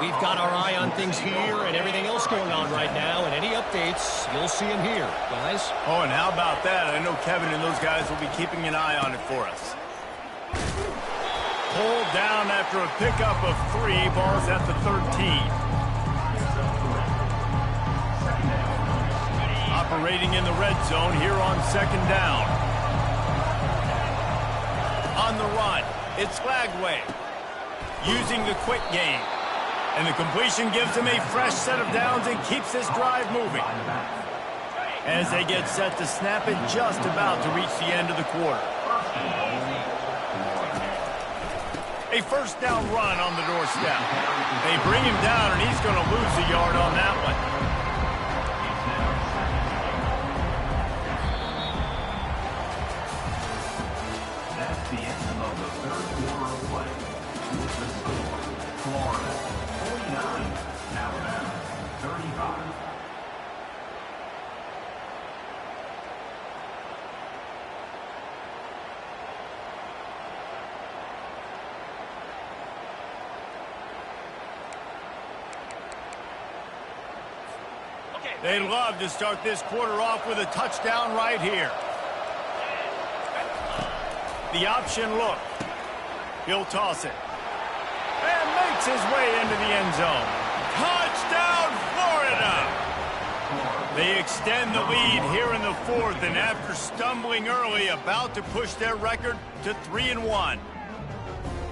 We've got our eye on things here and everything else going on right now, and any updates, you'll see them here, guys. Oh, and how about that? I know Kevin and those guys will be keeping an eye on it for us. Pulled down after a pickup of 3. Ball's at the 13. Operating in the red zone here on 2nd down. On the run, it's Lagway. Using the quick game. And the completion gives him a fresh set of downs and keeps this drive moving. As they get set to snap it, just about to reach the end of the quarter. A 1st down run on the doorstep. They bring him down, and he's going to lose a yard on that one. That's the end of the 3rd quarter of play. With the score, Florida 49, Alabama 35. They'd love to start this quarter off with a touchdown right here. the option look. He'll toss it. And makes his way into the end zone. Touchdown, Florida! They extend the lead here in the fourth, and after stumbling early, about to push their record to 3-1.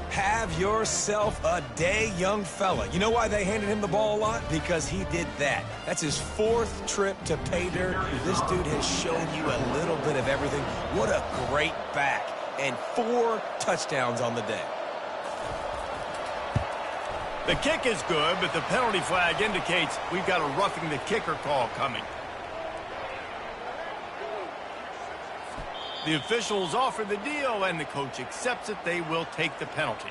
Have yourself a day, young fella. You know why they handed him the ball a lot? Because he did that. That's his fourth trip to pay dirt. This dude has shown you a little bit of everything. What a great back. And 4 touchdowns on the day. The kick is good, but the penalty flag indicates we've got a roughing the kicker call coming. The officials offer the deal, and the coach accepts it. They will take the penalty.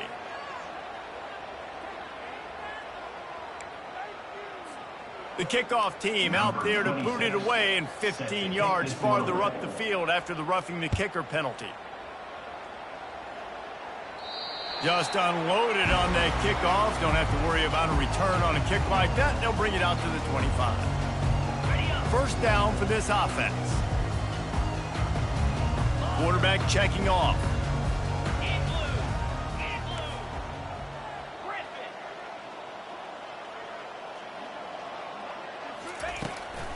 The kickoff team out there to boot it away, and 15 yards farther up the field after the roughing the kicker penalty. Just unloaded on that kickoff. Don't have to worry about a return on a kick like that. They'll bring it out to the 25. First down for this offense. Quarterback checking off.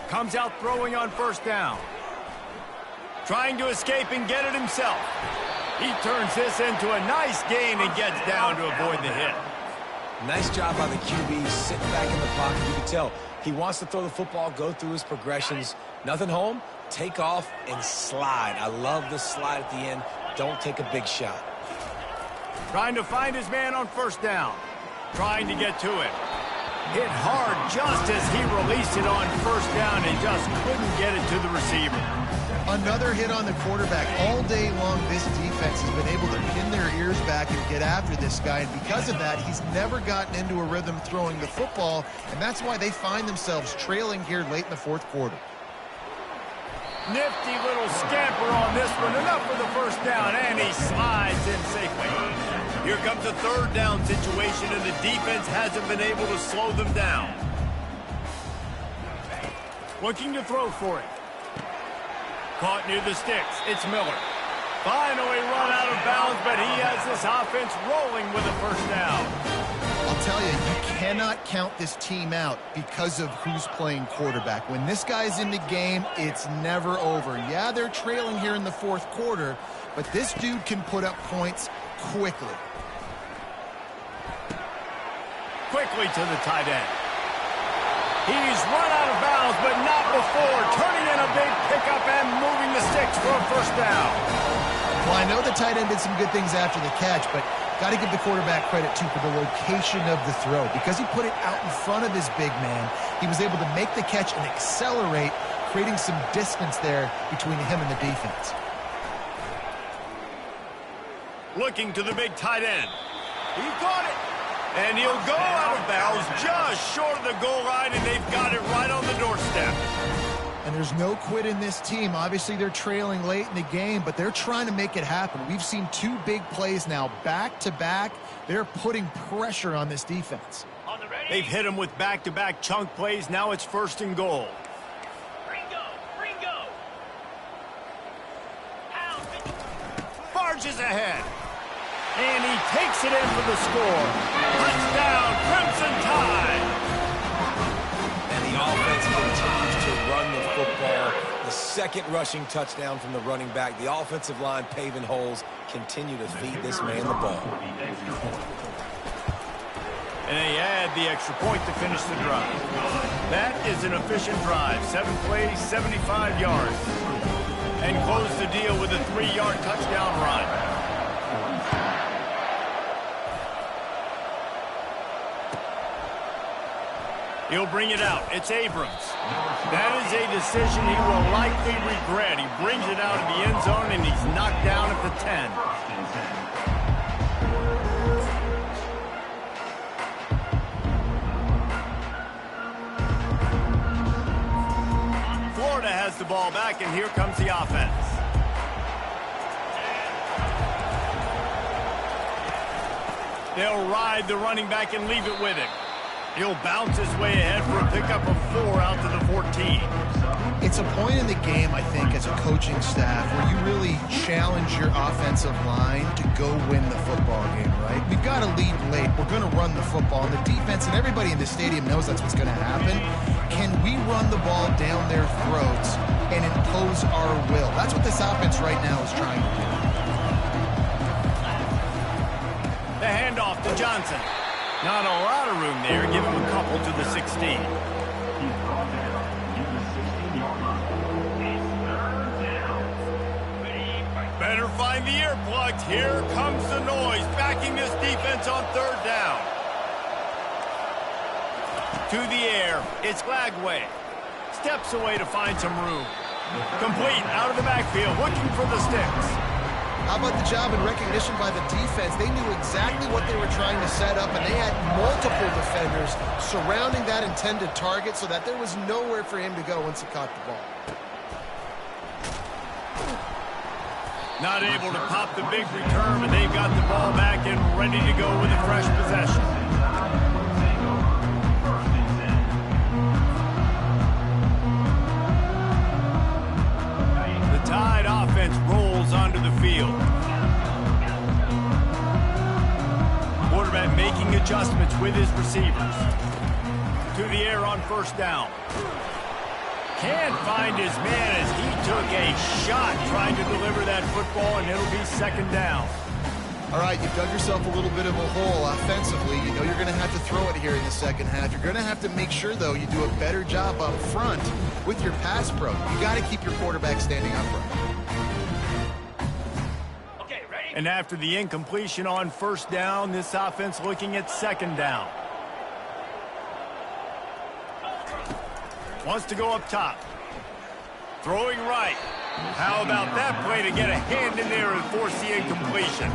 Comes out throwing on first down. Trying to escape and get it himself. He turns this into a nice gain and gets down to avoid the hit. Nice job by the QB, sitting back in the pocket. You can tell he wants to throw the football, go through his progressions. Nothing home, take off and slide. I love the slide at the end. Don't take a big shot. Trying to find his man on first down. Trying to get to it. Hit hard just as he released it on first down and just couldn't get it to the receiver. Another hit on the quarterback. All day long, this defense has been able to pin their ears back and get after this guy, and because of that, he's never gotten into a rhythm throwing the football, and that's why they find themselves trailing here late in the fourth quarter. Nifty little scamper on this one. Enough for the first down, and he slides in safely. Here comes a third down situation, and the defense hasn't been able to slow them down. Looking to throw for it. Caught near the sticks. It's Miller. Finally run out of bounds, but he has this offense rolling with a first down. I'll tell you, you cannot count this team out because of who's playing quarterback. When this guy's in the game, it's never over. Yeah, they're trailing here in the fourth quarter, but this dude can put up points quickly. Quickly to the tight end. He's run out of bounds, but not before. Turning in a big pickup and moving the sticks for a first down. Well, I know the tight end did some good things after the catch, but got to give the quarterback credit, too, for the location of the throw. Because he put it out in front of his big man, he was able to make the catch and accelerate, creating some distance there between him and the defense. Looking to the big tight end. He got it. And he'll go out of bounds just short of the goal line, and they've got it right on the doorstep. And there's no quit in this team. Obviously, they're trailing late in the game, but they're trying to make it happen. We've seen 2 big plays now back-to-back. They're putting pressure on this defense. They've hit him with back-to-back chunk plays. Now it's first and goal. Barges ahead. And he takes it in for the score. Touchdown, Crimson Tide. And the offense continues to run the football. The second rushing touchdown from the running back. The offensive line paving holes. Continue to feed this man the ball. And they add the extra point to finish the drive. That is an efficient drive. 7 plays, 75 yards. And close the deal with a 3-yard touchdown run. He'll bring it out. It's Abrams. That is a decision he will likely regret. He brings it out of the end zone, and he's knocked down at the 10. Florida has the ball back, and here comes the offense. They'll ride the running back and leave it with him. He'll bounce his way ahead for a pickup of 4 out to the 14. It's a point in the game, I think, as a coaching staff where you really challenge your offensive line to go win the football game, right? We've got to lead late. We're going to run the football. And the defense and everybody in the stadium knows that's what's going to happen. Can we run the ball down their throats and impose our will? That's what this offense right now is trying to do. The handoff to Johnson. Not a lot of room there. Give him a couple to the 16. He's brought down in the 16-yard line. It's third down. Better find the earplugs. Here comes the noise, backing this defense on third down. To the air, it's Glagway. Steps away to find some room. Complete, out of the backfield, looking for the sticks. How about the job and recognition by the defense? They knew exactly what they were trying to set up, and they had multiple defenders surrounding that intended target so that there was nowhere for him to go once he caught the ball. Not able to pop the big return, but they've got the ball back and ready to go with a fresh possession. The Tide offense rolls onto the field. Quarterback making adjustments with his receivers. To the air on first down. Can't find his man as he took a shot trying to deliver that football, and it'll be second down. All right, you've dug yourself a little bit of a hole offensively. You know you're going to have to throw it here in the second half. You're going to have to make sure, though, you do a better job up front with your pass pro. You got to keep your quarterback standing upright. Okay, ready? And after the incompletion on first down, this offense looking at second down. Wants to go up top. Throwing right. How about that play to get a hand in there and force the incompletion?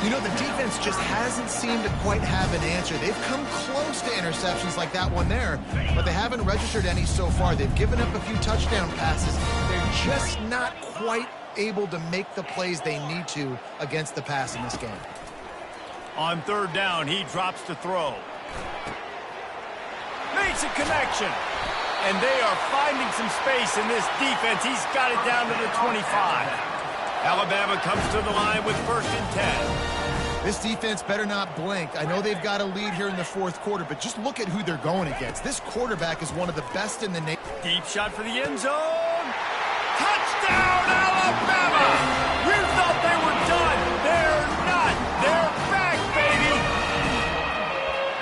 You know, the defense just hasn't seemed to quite have an answer. They've come close to interceptions like that one there, but they haven't registered any so far. They've given up a few touchdown passes. They're just not quite able to make the plays they need to against the pass in this game. On third down, he drops to throw. Makes a connection. And they are finding some space in this defense. He's got it down to the 25. Alabama comes to the line with first and 10. This defense better not blink. I know they've got a lead here in the fourth quarter, but just look at who they're going against. This quarterback is one of the best in the nation. Deep shot for the end zone. Touchdown, Alabama! You thought they were done. They're not. They're back, baby.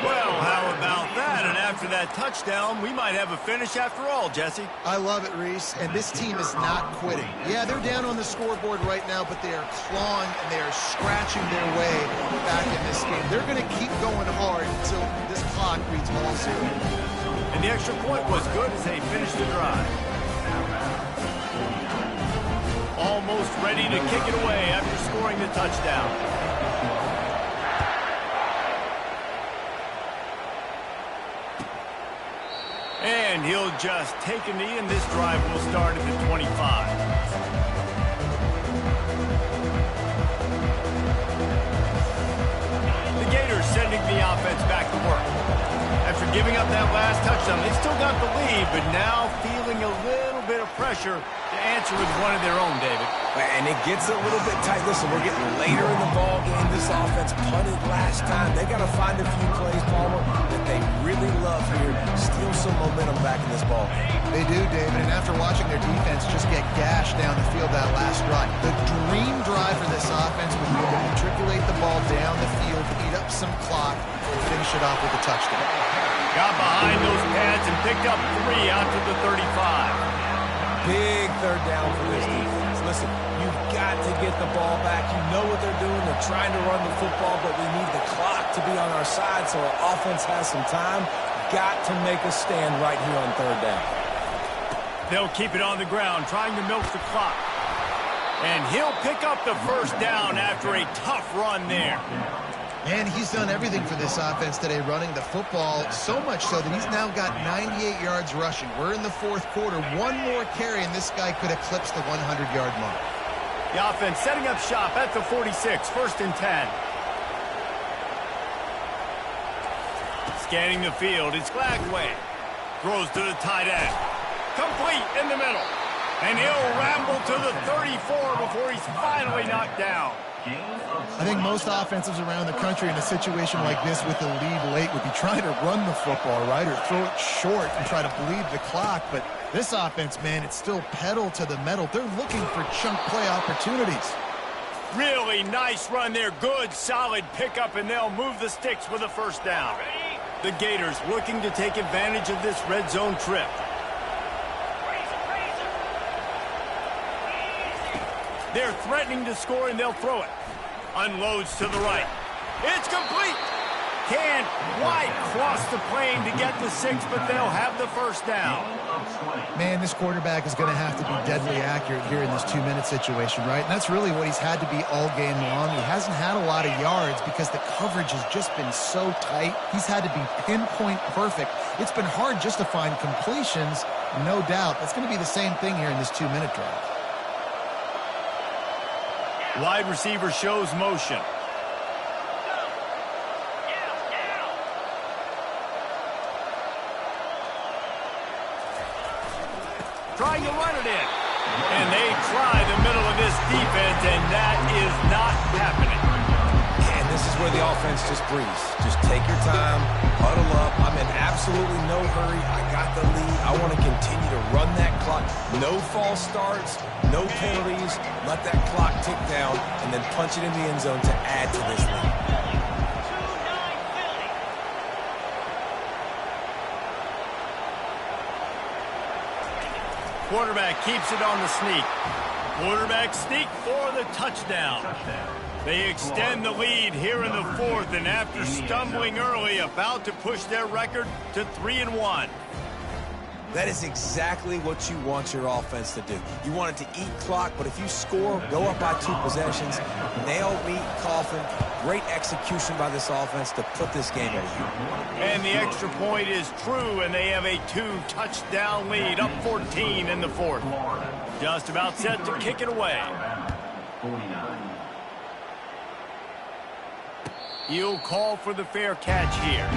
Well, how about that? And after that touchdown, we might have a finish after all, Jesse. I love it, Reese, and this team is not quitting. Yeah, they're down on the scoreboard right now, but they are clawing and they are scratching their way back in this game. They're going to keep going hard until this clock reads ball zero. And the extra point was good as they finished the drive. Almost ready to kick it away after scoring the touchdown. And he'll just take a knee, and this drive will start at the 25. The Gators sending the offense back to work. After giving up that last touchdown, they still got the lead, but now feeling a little bit of pressure to answer with one of their own, David. And it gets a little bit tight. Listen, we're getting later in the ball game. This offense punted last time. They got to find a few plays, Palmer, that they really love here. Steal some momentum back in this ball game. They do, David, and after watching their defense just get gashed down the field that last drive, the dream drive for this offense would be to matriculate the ball down the field, eat up some clock, and finish it off with a touchdown. Got behind those pads and picked up 3 out to the 35. Big third down for this defense. Listen, you've got to get the ball back. You know what they're doing. They're trying to run the football, but we need the clock to be on our side so our offense has some time. Got to make a stand right here on third down. They'll keep it on the ground, trying to milk the clock. And he'll pick up the first down after a tough run there. And he's done everything for this offense today, running the football, so much so that he's now got 98 yards rushing. We're in the fourth quarter. One more carry, and this guy could eclipse the 100-yard mark. The offense setting up shop at the 46, first and 10. Scanning the field, it's Glagway. Throws to the tight end. Complete in the middle. And he'll ramble to the 34 before he's finally knocked down. I think most offensives around the country in a situation like this with the lead late would be trying to run the football, right, or throw it short and try to bleed the clock. But this offense, man, it's still pedal to the metal. They're looking for chunk play opportunities. Really nice run there. Good, solid pickup, and they'll move the sticks with a first down. The Gators looking to take advantage of this red zone trip. They're threatening to score, and they'll throw it. Unloads to the right. It's complete. Can't quite cross the plane to get the 6, but they'll have the first down. Man, this quarterback is going to have to be deadly accurate here in this 2-minute situation, right? And that's really what he's had to be all game long. He hasn't had a lot of yards because the coverage has just been so tight. He's had to be pinpoint perfect. It's been hard just to find completions, no doubt. That's going to be the same thing here in this 2-minute drive. Wide receiver shows motion. Trying to run it in. And they try the middle of this defense, and that is not happening. And this is where the offense just breathes. Just take your time, huddle up. I'm in absolutely no hurry. I got the lead. I want to continue to run that clock. No false starts, no penalties. Let that clock tick down, and then punch it in the end zone to add to this lead. Quarterback keeps it on the sneak. Quarterback sneak for the touchdown. They extend the lead here in the 4th, and after stumbling early, about to push their record to 3-1. That is exactly what you want your offense to do. You want it to eat clock, but if you score, go up by 2 possessions, nail, meet, coffin. Great execution by this offense to put this game away. And the extra point is true, and they have a 2-touchdown lead, up 14 in the 4th. Just about set to kick it away. He'll call for the fair catch here.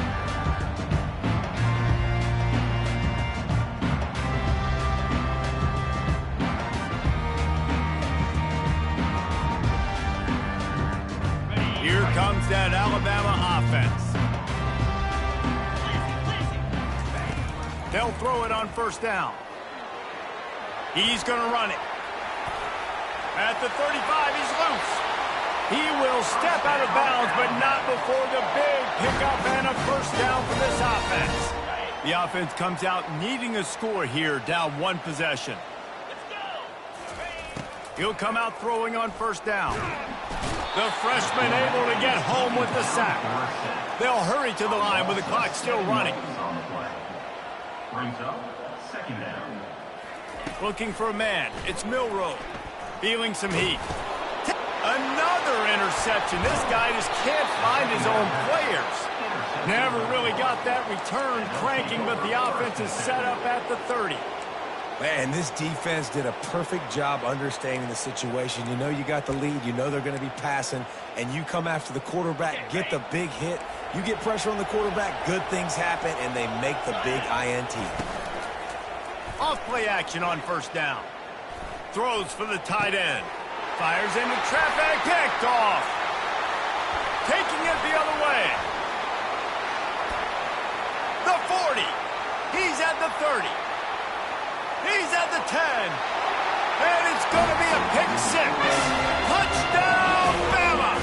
Here comes that Alabama offense. They'll throw it on first down. He's going to run it. At the 35, he's loose. He will step out of bounds, but not before the big pickup and a first down for this offense. The offense comes out needing a score here, down 1 possession. He'll come out throwing on first down. The freshman able to get home with the sack. They'll hurry to the line with the clock still running. Brings up second down. Looking for a man. It's Milroe. Feeling some heat. Another interception. This guy just can't find his own players. Never really got that return cranking, but the offense is set up at the 30. Man, this defense did a perfect job understanding the situation. You know you got the lead. You know they're going to be passing. And you come after the quarterback, get the big hit. You get pressure on the quarterback, good things happen, and they make the big INT. Off play action on first down. Throws for the tight end. Fires into traffic. Picked off. Taking it the other way. The 40. He's at the 30. He's at the 10. And it's going to be a pick 6. Touchdown, Bama!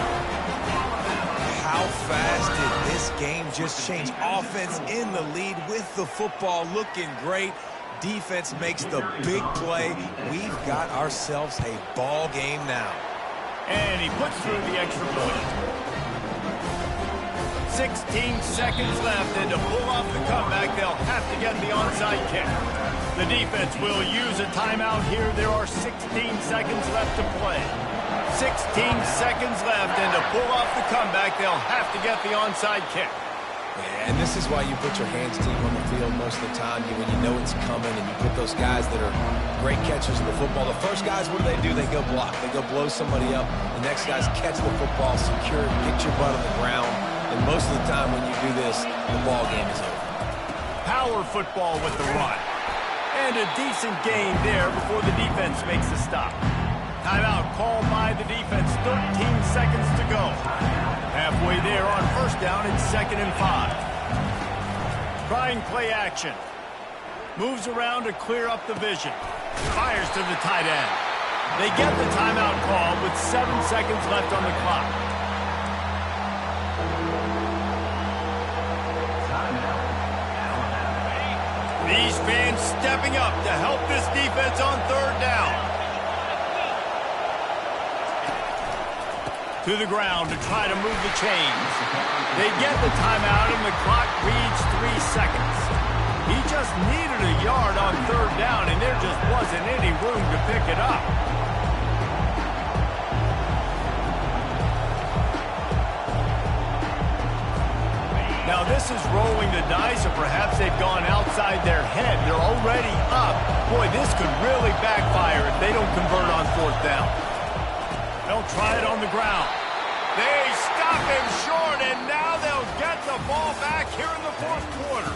How fast did this game just change? Offense in the lead with the football, looking great. Defense makes the big play. We've got ourselves a ball game now. And he puts through the extra point. 16 seconds left, and to pull off the comeback, they'll have to get the onside kick. The defense will use a timeout here. There are 16 seconds left to play. 16 seconds left, and to pull off the comeback, they'll have to get the onside kick. Yeah, and this is why you put your hands deep on the field most of the time when you know it's coming, and you put those guys that are great catchers of the football. The first guys, what do? They go block. They go blow somebody up. The next guys catch the football, secure it, get your butt on the ground. And most of the time when you do this, the ball game is over. Power football with the run. And a decent gain there before the defense makes a stop. Timeout called by the defense. 13 seconds to go. Halfway there on first down. It's 2nd and 5. Trying play action. Moves around to clear up the vision. Fires to the tight end. They get the timeout call with 7 seconds left on the clock. These fans stepping up to help this defense on 3rd down. To the ground to try to move the chains. They get the timeout and the clock reads 3 seconds. He just needed a yard on 3rd down and there just wasn't any room to pick it up. Now this is rolling the dice, or perhaps they've gone outside their head. They're already up. Boy, this could really backfire if they don't convert on 4th down. They'll try it on the ground. They stop him short, and now they'll get the ball back here in the 4th quarter.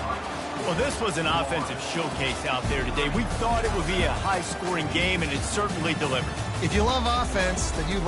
Well, this was an offensive showcase out there today. We thought it would be a high-scoring game, and it certainly delivered. If you love offense, then you love